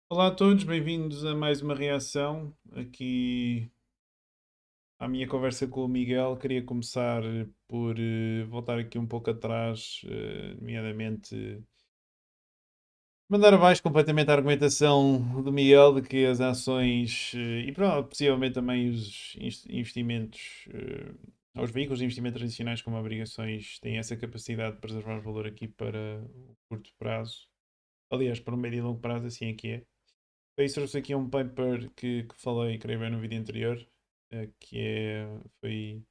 Olá a todos, bem-vindos a mais uma reação aqui à minha conversa com o Miguel. Queria começar por voltar aqui um pouco atrás, nomeadamente mandar abaixo completamente a argumentação do Miguel de que as ações e pronto, possivelmente também os investimentos, os veículos de investimento tradicionais como obrigações têm essa capacidade de preservar valor aqui para o curto prazo. Aliás, para o médio e longo prazo, assim é que é. Para isso trouxe aqui um paper que falei, creio bem, no vídeo anterior, que foi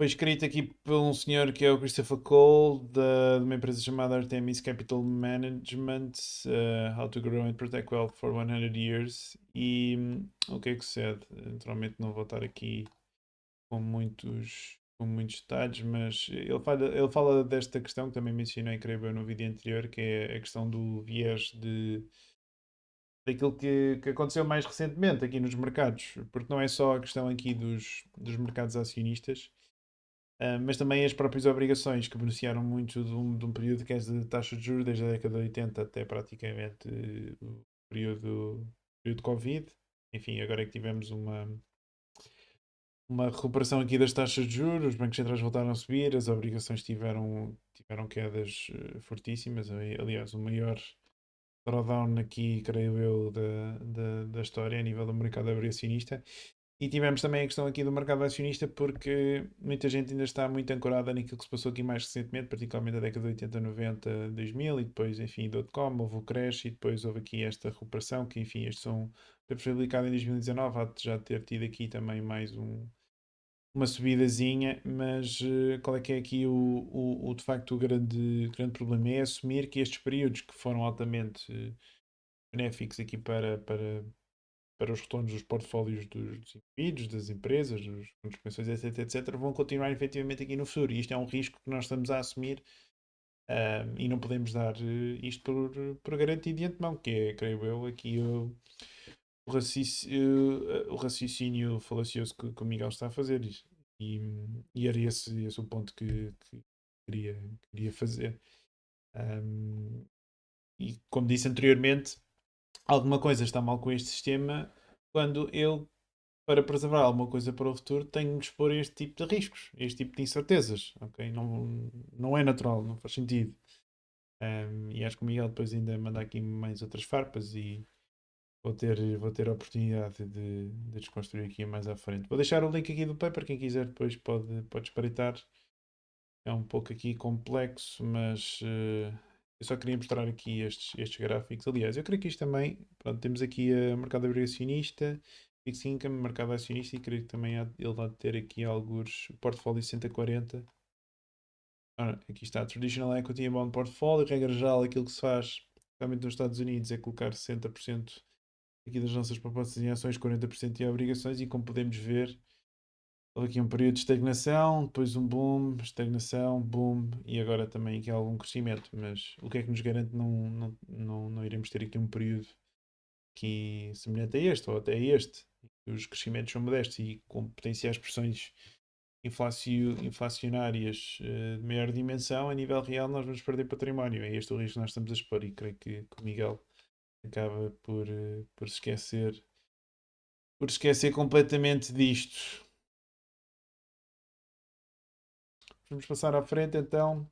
escrito aqui por um senhor que é o Christopher Cole, de uma empresa chamada Artemis Capital Management, How to Grow and Protect Wealth for 100 Years. E o que é que sucede? Naturalmente não vou estar aqui com muitos detalhes, mas ele fala desta questão que também mencionei, creio bem, no vídeo anterior, que é a questão do viés daquilo que aconteceu mais recentemente aqui nos mercados, porque não é só a questão aqui dos mercados acionistas, mas também as próprias obrigações que beneficiaram muito de um período que é de taxa de juros desde a década de 80 até praticamente o período de Covid. Enfim, agora é que tivemos uma recuperação aqui das taxas de juros, os bancos centrais voltaram a subir, as obrigações tiveram quedas fortíssimas. Aliás, o maior drawdown aqui, creio eu, da história a nível do mercado acionista. E tivemos também a questão aqui do mercado acionista, porque muita gente ainda está muito ancorada naquilo que se passou aqui mais recentemente, particularmente a década de 80, 90, 2000, e depois, enfim, dot-com, houve o crash, e depois houve aqui esta recuperação, que, enfim, estes são, foi publicado em 2019, há de já ter tido aqui também mais uma subidazinha, mas qual é que é aqui de facto o grande problema? É assumir que estes períodos que foram altamente benéficos aqui para os retornos dos portfólios dos indivíduos, das empresas, dos fundos de pensões, etc, etc, vão continuar efetivamente aqui no futuro. E isto é um risco que nós estamos a assumir, e não podemos dar isto por garantido de antemão, que é, creio eu, aqui o raciocínio falacioso que o Miguel está a fazer. E, e era esse o ponto que queria fazer. Um, e como disse anteriormente, alguma coisa está mal com este sistema quando ele, para preservar alguma coisa para o futuro, tem de expor este tipo de riscos, este tipo de incertezas. Ok? Não é natural, não faz sentido. E acho que o Miguel depois ainda manda aqui mais outras farpas e vou ter a oportunidade de desconstruir aqui mais à frente. Vou deixar o link aqui do paper, quem quiser depois pode espreitar. É um pouco aqui complexo, mas eu só queria mostrar aqui estes gráficos. Aliás, eu creio que isto também, pronto, temos aqui a mercado acionista, fixed income, mercado acionista, e creio que também ele há de ter aqui alguns portfólio 60-40. Aqui está, Traditional Equity and Bond Portfolio, regra geral, aquilo que se faz, realmente nos Estados Unidos, é colocar 60% aqui das nossas propostas em ações, 40% em obrigações, e como podemos ver, houve aqui um período de estagnação, depois um boom, estagnação, boom, e agora também aqui há algum crescimento. Mas o que é que nos garante não iremos ter aqui um período que semelhante a este, ou até a este? Os crescimentos são modestos e com potenciais pressões inflacionárias de maior dimensão, a nível real nós vamos perder património. É este o risco que nós estamos a expor, e creio que o Miguel acaba por se esquecer completamente disto. Vamos passar à frente então.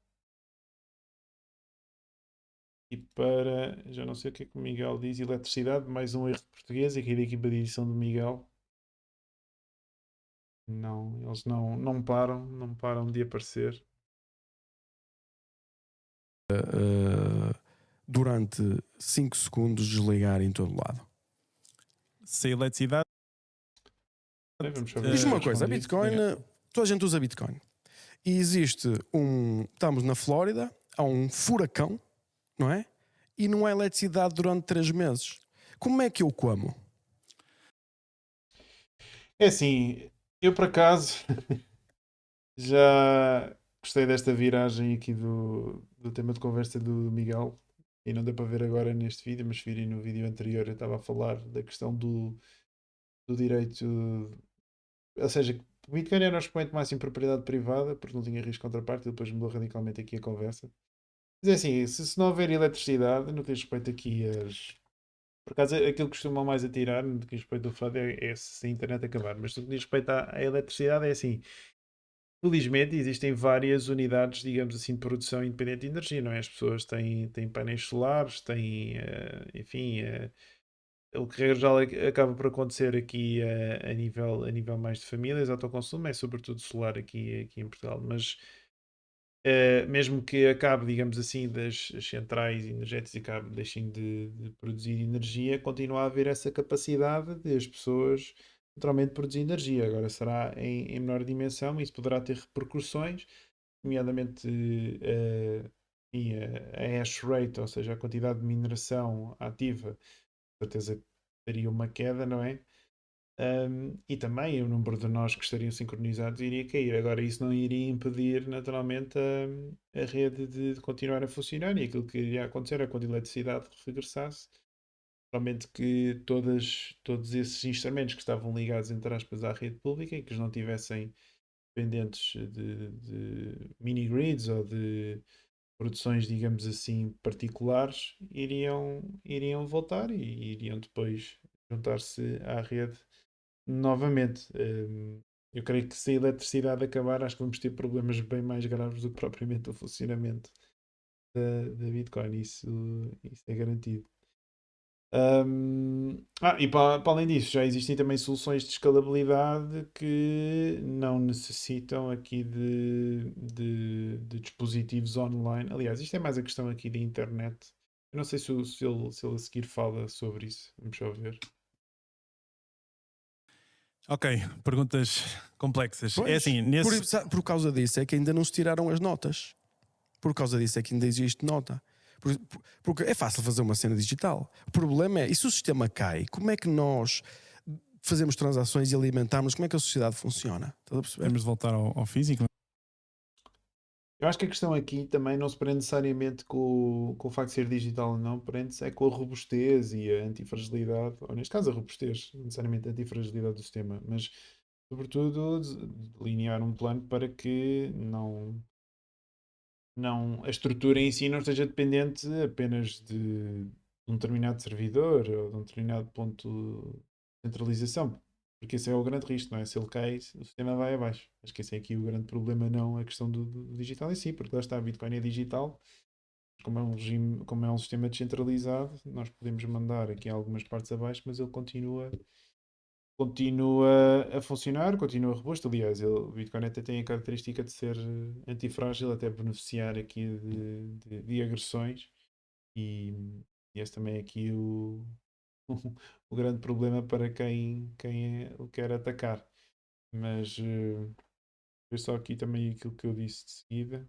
E para, já não sei o que é que o Miguel diz, eletricidade, mais um erro de português, aqui da equipa de edição do Miguel. Não, eles não param de aparecer. Durante 5 segundos desligar em todo lado. Se a eletricidade. Vamos só ver Diz-me se uma está coisa, a respondido. Bitcoin, Diga. toda a gente usa Bitcoin. E existe estamos na Flórida, há um furacão, não é? E não há eletricidade durante 3 meses. Como é que eu como? É assim, eu por acaso já gostei desta viragem aqui do tema de conversa do Miguel. E não deu para ver agora neste vídeo, mas se virem no vídeo anterior eu estava a falar da questão do direito, ou seja, o Bitcoin era o expoente máximo de propriedade privada, porque não tinha risco de contraparte, e depois mudou radicalmente aqui a conversa. Mas é assim, se não houver eletricidade, no que diz respeito aqui às. Por acaso, aquilo que costumam mais atirar, no que diz respeito ao FUD, é se a internet acabar. Mas no que diz respeito à eletricidade, é assim. Felizmente existem várias unidades, digamos assim, de produção independente de energia, não é? As pessoas têm painéis solares, têm, enfim, o que regra geral acaba por acontecer aqui a nível mais de famílias, autoconsumo, é sobretudo solar aqui em Portugal, mas mesmo que acabe, digamos assim, das as centrais energéticas e acabe, deixem de produzir energia, continua a haver essa capacidade de as pessoas naturalmente produzir energia. Agora será em menor dimensão e isso poderá ter repercussões, nomeadamente a hash rate, ou seja, a quantidade de mineração ativa, com certeza teria uma queda, não é? E também o número de nós que estariam sincronizados iria cair. Agora, isso não iria impedir, naturalmente, a rede de continuar a funcionar. E aquilo que iria acontecer é quando a eletricidade regressasse, realmente que todos esses instrumentos que estavam ligados, entre aspas, à rede pública e que não tivessem dependentes de mini-grids ou de produções, digamos assim, particulares, iriam voltar e iriam depois juntar-se à rede novamente. Eu creio que se a eletricidade acabar, acho que vamos ter problemas bem mais graves do que propriamente o funcionamento da Bitcoin. Isso é garantido. E para além disso, já existem também soluções de escalabilidade que não necessitam aqui de dispositivos online. Aliás, isto é mais a questão aqui da internet. Eu não sei se ele a seguir fala sobre isso. Vamos só ver. Ok, perguntas complexas. É Pois, assim, por causa disso é que ainda não se tiraram as notas. Por causa disso é que ainda existe nota. Porque é fácil fazer uma cena digital. O problema é, e se o sistema cai, como é que nós fazemos transações e alimentamos? Como é que a sociedade funciona? Estás a perceber? temos de voltar ao físico. Eu acho que a questão aqui também não se prende necessariamente com o facto de ser digital ou não, prende-se é com a robustez e a antifragilidade, ou neste caso a robustez, não necessariamente a antifragilidade do sistema, mas sobretudo delinear um plano para que a estrutura em si não esteja dependente apenas de um determinado servidor ou de um determinado ponto de centralização. Porque esse é o grande risco, não é? Se ele cai, o sistema vai abaixo. Acho que esse é aqui o grande problema, não a questão do digital em si, porque lá está, a Bitcoin é digital, como é um regime, como é um sistema descentralizado, nós podemos mandar aqui algumas partes abaixo, mas ele continua a funcionar, continua robusto. Aliás, o Bitcoin até tem a característica de ser antifrágil, até beneficiar aqui de agressões. E esse também é aqui o grande problema para quem o quer atacar. Mas foi só aqui também aquilo que eu disse de seguida.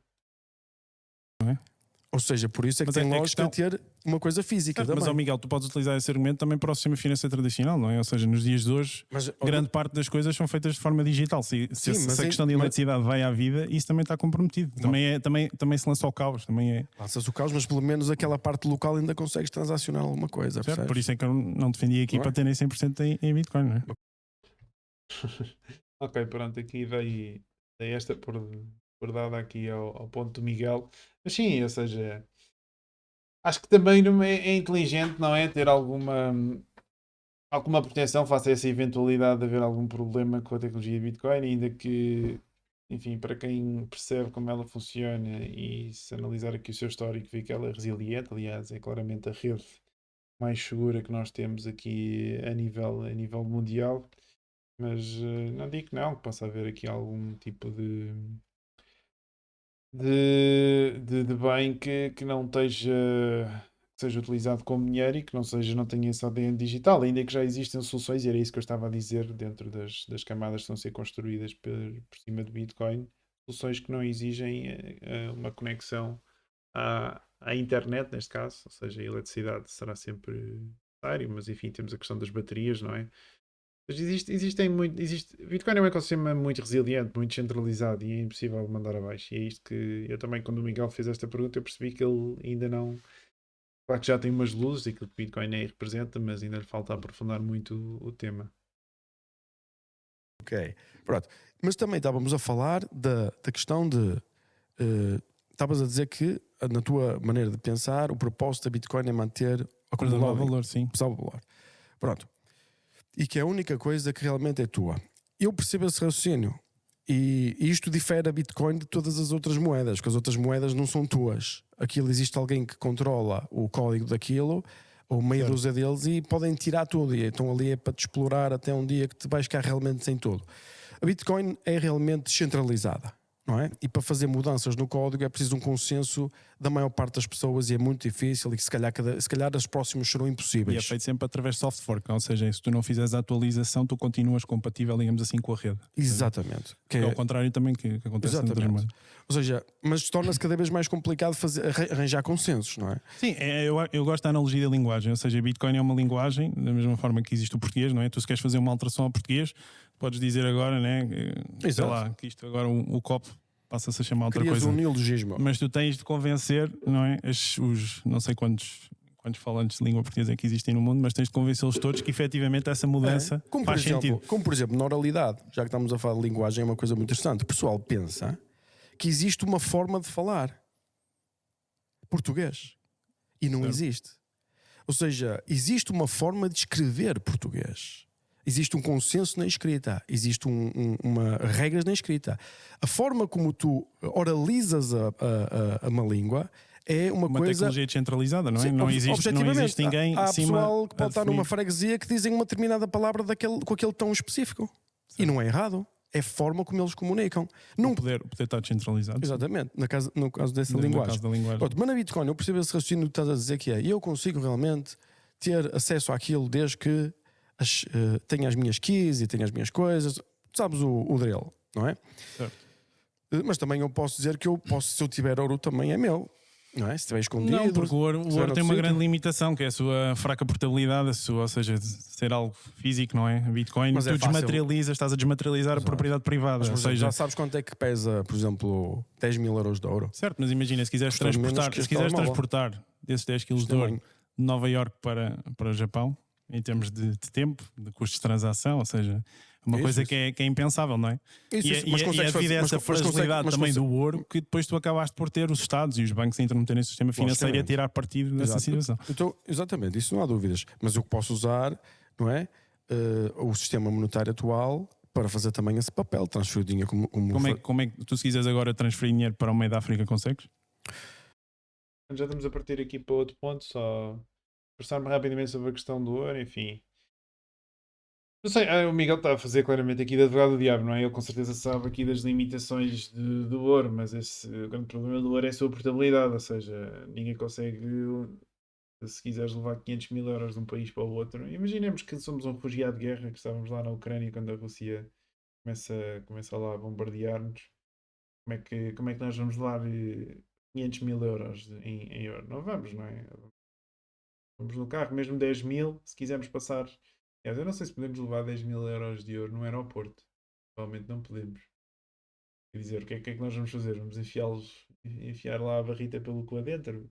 Ou seja, por isso é que Mas tem a lógica questão- ter uma coisa física Certo, mas, também. Miguel, tu podes utilizar esse argumento também para o sistema financeiro tradicional, não é? Ou seja, nos dias de hoje, Mas, grande parte das coisas são feitas de forma digital. Sim, Se a questão da eletricidade vai à vida, isso também está comprometido. Também se lança ao caos. Também é, lanças o caos, mas pelo menos aquela parte local ainda consegues transacionar alguma coisa, certo? percebes? Por isso é que eu não defendi aqui Não é? para terem 100% em Bitcoin, não é? Ok, pronto, aqui dei esta por dada aqui ao ponto do Miguel. Mas sim, ou seja, acho que também não é inteligente, não é? Ter alguma proteção face a essa eventualidade de haver algum problema com a tecnologia Bitcoin, ainda que, enfim, para quem percebe como ela funciona e se analisar aqui o seu histórico, vê que ela é resiliente. Aliás, é claramente a rede mais segura que nós temos aqui a nível mundial. Mas não digo que não, que possa haver aqui algum tipo de bem que não esteja, que seja utilizado como dinheiro e que não tenha esse ADN digital, ainda que já existem soluções, e era isso que eu estava a dizer, dentro das camadas que estão a ser construídas por cima do Bitcoin, soluções que não exigem uma conexão à internet, neste caso, ou seja, a eletricidade será sempre necessário, mas enfim, temos a questão das baterias, não é? Mas Bitcoin é um ecossistema muito resiliente, muito centralizado e é impossível mandar abaixo. E é isto que eu também, quando o Miguel fez esta pergunta, eu percebi que ele ainda não. Claro que já tem umas luzes, aquilo que Bitcoin representa, mas ainda lhe falta aprofundar muito o tema. Ok, pronto. Mas também estávamos a falar da questão de. Estavas a dizer que, na tua maneira de pensar, o propósito da Bitcoin é manter Preservar acumulado valor, sim. valor. Pronto. E que é a única coisa que realmente é tua. Eu percebo esse raciocínio. E isto difere a Bitcoin de todas as outras moedas, porque as outras moedas não são tuas. Aquilo existe alguém que controla o código daquilo, ou meia Certo. dúzia deles, e podem tirar tudo. E então ali é para te explorar até um dia que te vais ficar realmente sem tudo. A Bitcoin é realmente descentralizada, não é? E para fazer mudanças no código é preciso um consenso da maior parte das pessoas e é muito difícil e que se calhar as próximas serão E é impossíveis. feito sempre através de soft fork, ou seja, se tu não fizeres a atualização, tu continuas compatível, digamos assim, com a rede. Exatamente. Que é o contrário também que acontece em outras Exatamente. moedas. Ou seja, mas torna-se cada vez mais complicado arranjar consensos, não é? Sim, eu gosto da analogia da linguagem, ou seja, Bitcoin é uma linguagem, da mesma forma que existe o português, não é? Tu se queres fazer uma alteração ao português, podes dizer agora, né? Sei Exato. lá, que isto agora o copo passa-se a chamar outra Crias coisa. um neologismo. Mas tu tens de convencer, não é? Os não sei quantos falantes de língua portuguesa é que existem no mundo, mas tens de convencê-los todos que efetivamente essa mudança faz sentido. Como por exemplo, na oralidade, já que estamos a falar de linguagem, é uma coisa muito interessante. O pessoal pensa que existe uma forma de falar português e não Certo. existe. Ou seja, existe uma forma de escrever português. Existe um consenso na escrita, existe uma regras na escrita. A forma como tu oralizas uma língua é uma coisa. Tecnologia descentralizada, não é? Sim, Não existe ninguém Há acima pessoal que a pode estar numa definir. freguesia que dizem uma determinada palavra com aquele tom específico. E não é errado. É a forma como eles comunicam. O poder está descentralizado. Exatamente, no caso dessa No linguagem. caso da linguagem. Pronto, mas na Bitcoin eu percebo esse raciocínio que estás a dizer que é eu consigo realmente ter acesso àquilo desde que tenha as minhas keys e tenha as minhas coisas. Tu sabes o drill, não é? Certo. Mas também eu posso dizer que se eu tiver ouro também é meu. Não é? Se estiver escondido. Não, porque o ouro estiver tem uma noutro grande sítio. limitação, que é a sua fraca portabilidade, ou seja, ser algo físico, não é? Bitcoin, Mas tu é fácil. desmaterializas, estás a desmaterializar a propriedade privada. Mas, por Ou exemplo, seja, já sabes quanto é que pesa, por exemplo, 10 mil euros de ouro? certo, mas imagina, se quiseres Custa menos transportar, que se este quiseres telemóvel. transportar desses 10 kg de Este ouro tamanho. de Nova York para o Japão, em termos de tempo, de custos de transação, ou seja, uma Isso, coisa isso. que é impensável, não é? Isso, e mas e consegues devido a fazer- essa mas consegue- fragilidade mas também consegue- do ouro, que depois tu acabaste por ter os Estados e os bancos a intermeterem no sistema financeiro e a Logicamente. tirar partido dessa Exato. situação. Então, exatamente, isso não há dúvidas. Mas eu posso usar, não é? O sistema monetário atual para fazer também esse papel, transferir o dinheiro Como é que tu, se quiseres agora transferir dinheiro para o meio da África, consegues? Já estamos a partir aqui para outro ponto, só conversar-me rapidamente sobre a questão do ouro, enfim. Não sei, o Miguel está a fazer claramente aqui de advogado do diabo, não é? Ele com certeza sabe aqui das limitações do ouro, mas o grande problema do ouro é a sua portabilidade, ou seja, ninguém consegue, se quiseres levar 500 mil euros de um país para o outro. Imaginemos que somos um refugiado de guerra, que estávamos lá na Ucrânia quando a Rússia começa lá a bombardear-nos. Como é que nós vamos levar 500 mil euros em ouro? Não vamos, não é? Vamos no carro, mesmo 10 mil, se quisermos passar. Aliás, eu não sei se podemos levar 10 mil euros de ouro no aeroporto. Provavelmente não podemos. Quer dizer, o que é que nós vamos fazer? Vamos enfiar lá a barrita pelo cu adentro?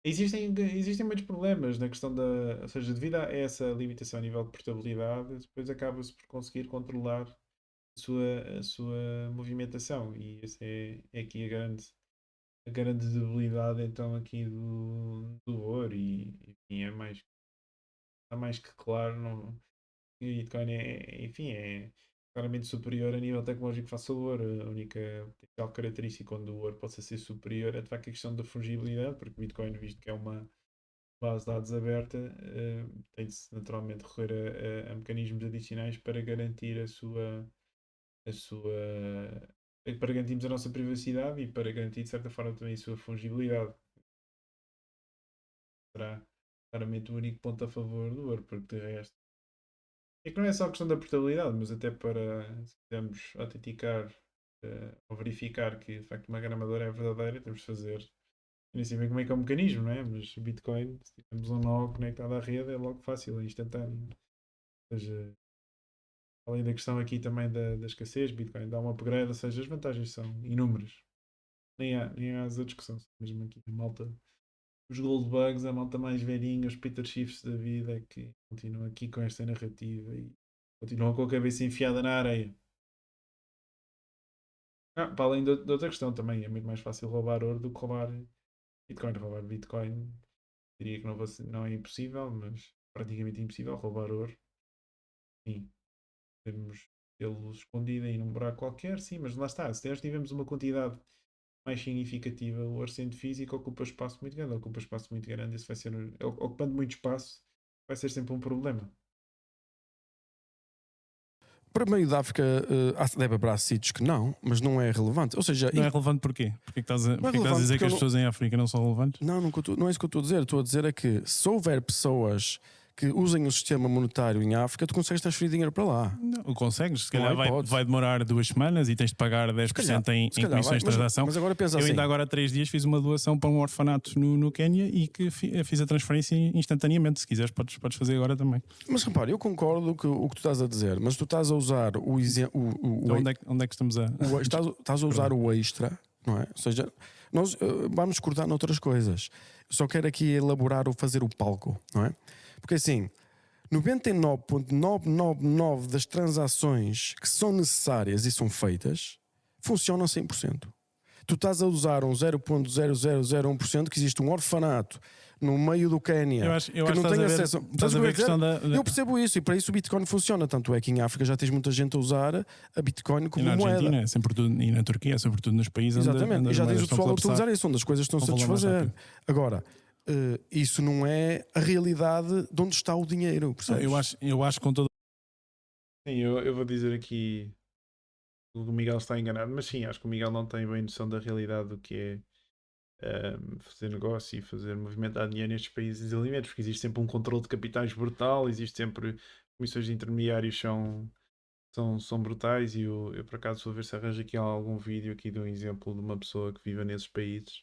E existem muitos problemas na questão da. Ou seja, devido a essa limitação a nível de portabilidade, depois acaba-se por conseguir controlar a sua movimentação. E essa é aqui a grande debilidade então aqui do ouro. E enfim, está mais que claro. Não, o Bitcoin enfim, é claramente superior a nível tecnológico face ao ouro. A única potencial característica onde o ouro possa ser superior é de facto a questão da fungibilidade, porque o Bitcoin, visto que é uma base de dados aberta, tem-se naturalmente recorrer a mecanismos adicionais para garantir para garantirmos a nossa privacidade e para garantir de certa forma também a sua fungibilidade. Será claramente o único ponto a favor do ouro, porque de resto é que não é só a questão da portabilidade, mas até para, se quisermos autenticar ou verificar que de facto uma gramadora é verdadeira, temos de fazer. Eu nem sei bem como é que é o mecanismo, não é? Mas o Bitcoin, se tivermos um nó conectado à rede, é logo fácil, é instantâneo. Ou seja, além da questão aqui também da escassez, Bitcoin dá um upgrade, ou seja, as vantagens são inúmeras. Nem há as outras que são mesmo aqui a malta. Os Goldbugs, a malta mais velhinha, os Peter Schiffs da vida, que continuam aqui com esta narrativa e continuam com a cabeça enfiada na areia. Para além de outra questão também, é muito mais fácil roubar ouro do que roubar Bitcoin. Roubar Bitcoin, diria que não é impossível, mas praticamente impossível. Roubar ouro, sim, podemos tê-lo escondido aí num buraco qualquer, sim, mas lá está. Se nós tivermos uma quantidade mais significativa, o ouro sendo físico ocupa espaço muito grande. Ocupa espaço muito grande, isso vai ser, ocupando muito espaço, vai ser sempre um problema. Para o meio da África, deve haver sítios que não, mas não é relevante. Ou seja, Não é relevante porquê? Porquê que estás a, Não é porquê que estás a relevante dizer porque que eu as não- pessoas em África não são relevantes? não, não é isso que eu estou a dizer. Estou a dizer é que se houver pessoas que usem o sistema monetário em África, tu consegues transferir dinheiro para lá. Não, consegues, se Não calhar há hipótese. vai demorar 2 semanas e tens de pagar 10% em se calhar comissões de vai, transação. mas agora pensa Eu assim. ainda agora há 3 dias fiz uma doação para um orfanato no Quénia e que fiz a transferência instantaneamente. Se quiseres, podes fazer agora também. Mas repara, eu concordo com o que tu estás a dizer, mas tu estás a usar o exemplo. Então, onde é que estamos a. Estás a usar o extra, não é? Ou seja, nós vamos cortar noutras coisas. Só quero aqui elaborar ou fazer o palco, não é? Porque assim, 99,999 das transações que são necessárias e são feitas funcionam 100%. Tu estás a usar um 0,0001% que existe um orfanato no meio do Quénia Eu acho que que não tem acesso. estás a ver a questão da. Eu percebo isso e para isso o Bitcoin funciona. Tanto é que em África já tens muita gente a usar a Bitcoin E como na Argentina, moeda. é sempre tudo, e na Turquia, é sobretudo nos países Exatamente. onde E já tens as moedas o estão pessoal a colapsar. utilizar isso, onde as coisas estão-se a Vão falar mais desfazer. rápido. Agora, isso não é a realidade de onde está o dinheiro. Percebes? Eu acho que com todo. Sim, eu vou dizer aqui o Miguel está enganado, mas sim, acho que o Miguel não tem bem noção da realidade do que é fazer negócio e fazer movimentar dinheiro nestes países desenvolvimentos, porque existe sempre um controle de capitais brutal, existe sempre comissões de intermediários são brutais e eu por acaso vou ver se arranjo aqui algum vídeo aqui de um exemplo de uma pessoa que vive nesses países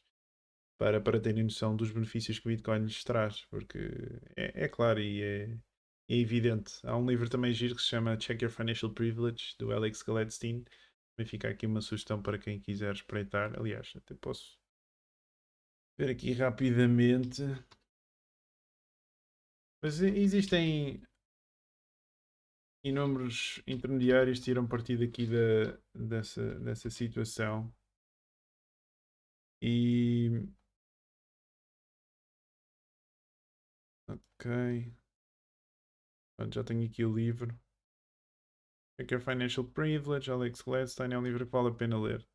para terem noção dos benefícios que o Bitcoin lhes traz, porque é claro e é evidente. Há um livro também giro que se chama Check Your Financial Privilege, do Alex Gladstein. Também fica aqui uma sugestão para quem quiser espreitar. Aliás, até posso ver aqui rapidamente. Mas existem inúmeros intermediários que tiram partido aqui dessa situação. E. Ok. Pronto, já tenho aqui o livro. Check Your Financial Privilege, Alex Gladstein, é um livro que vale a pena ler.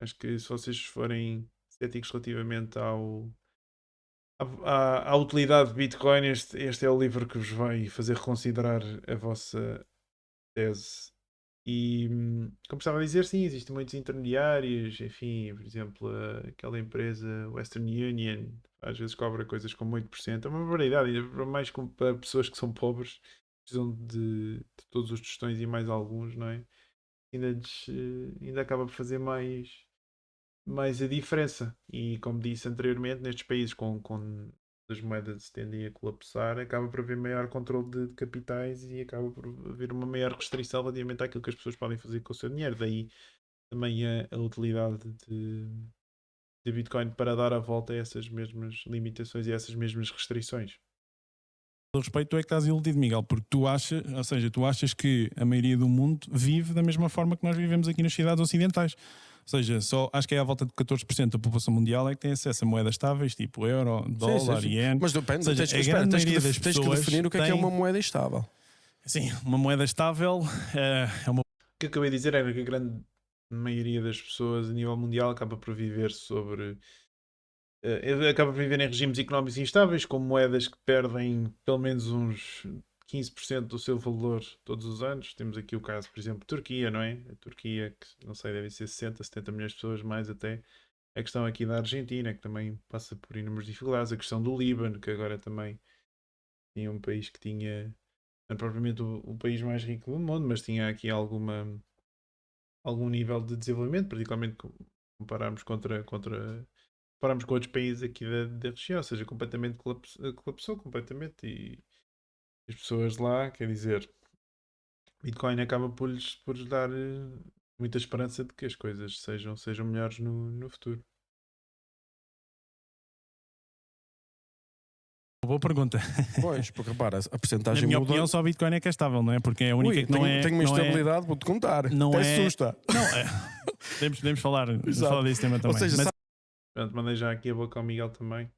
Acho que se vocês forem céticos relativamente à utilidade de Bitcoin, este é o livro que vos vai fazer reconsiderar a vossa tese. E, como estava a dizer, sim, existem muitos intermediários, enfim, por exemplo, aquela empresa Western Union, às vezes cobra coisas como 8%, é uma barbaridade, ainda para mais para pessoas que são pobres, precisam de todos os tostões e mais alguns, não é? Ainda acaba por fazer mais a diferença. E como disse anteriormente, nestes países com as moedas tendem a colapsar, acaba por haver maior controle de capitais e acaba por haver uma maior restrição relativamente àquilo que as pessoas podem fazer com o seu dinheiro. Daí também a utilidade de Bitcoin para dar a volta a essas mesmas limitações e a essas mesmas restrições. todo respeito, tu é que estás iludido, Miguel, porque tu achas, ou seja, tu achas que a maioria do mundo vive da mesma forma que nós vivemos aqui nas cidades ocidentais. Ou seja, só acho que é à volta de 14% da população mundial é que tem acesso a moedas estáveis, tipo euro, dólar, ien. Mas depende, Ou seja, tens que pessoas definir o que é uma moeda estável. Sim, uma moeda estável é uma. O que eu acabei de dizer era que a grande maioria das pessoas a nível mundial acaba por viver acaba por viver em regimes económicos instáveis, com moedas que perdem pelo menos uns 15% do seu valor todos os anos. Temos aqui o caso, por exemplo, Turquia, não é? A Turquia, que não sei, devem ser 60, 70 milhões de pessoas, mais até. A questão aqui da Argentina, que também passa por inúmeras dificuldades. A questão do Líbano, que agora também tinha um país que tinha, não é propriamente o país mais rico do mundo, mas tinha aqui algum nível de desenvolvimento, particularmente compararmos compararmos com outros países aqui da região, ou seja, completamente colapsou completamente e as pessoas lá, quer dizer, Bitcoin acaba por lhes dar muita esperança de que as coisas sejam melhores no futuro. boa pergunta. Pois, porque repara, a Na porcentagem minha muda. opinião, só o Bitcoin é que é estável, não é? Porque é a única Ui, que não tenho, é. tenho uma não é- instabilidade, vou-te contar. não Até é- assusta. Não, é. Podemos falar desse tema também. Ou seja, Mas Portanto, mandei já aqui a boca ao Miguel também.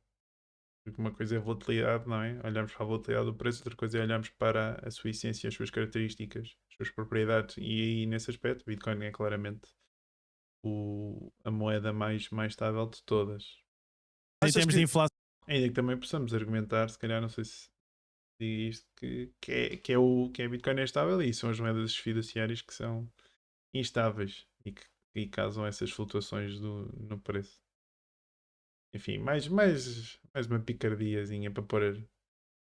Porque uma coisa é a volatilidade, não é? Olhamos para a volatilidade do preço, outra coisa é olharmos para a sua essência, as suas características, as suas propriedades. E aí, nesse aspecto, o Bitcoin é claramente a moeda mais estável de todas. em Achas termos que- de inflação, Ainda que também possamos argumentar, se calhar, não sei se digo isto, que é Bitcoin é estável e são as moedas fiduciárias que são instáveis e causam essas flutuações no preço. Enfim, mais uma picardiazinha para pôr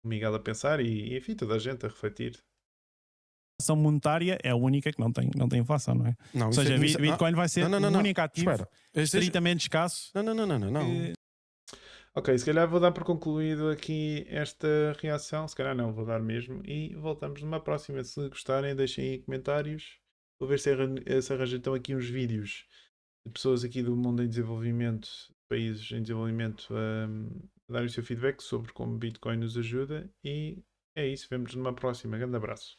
o Miguel a pensar e enfim, toda a gente a refletir. monetária é a única que não tem inflação, não é? Não, Ou isso seja, é- isso- Bitcoin vai ser não, o único ativo Espera. Este é- estritamente escasso. Não. que- Ok, se calhar vou dar por concluído aqui esta reação. Se calhar não, vou dar mesmo. E voltamos numa próxima. Se gostarem, deixem aí comentários. Vou ver se arranjo então aqui uns vídeos de pessoas aqui do mundo em desenvolvimento, países em desenvolvimento, a darem o seu feedback sobre como Bitcoin nos ajuda. E é isso. Vemos numa próxima. Grande abraço.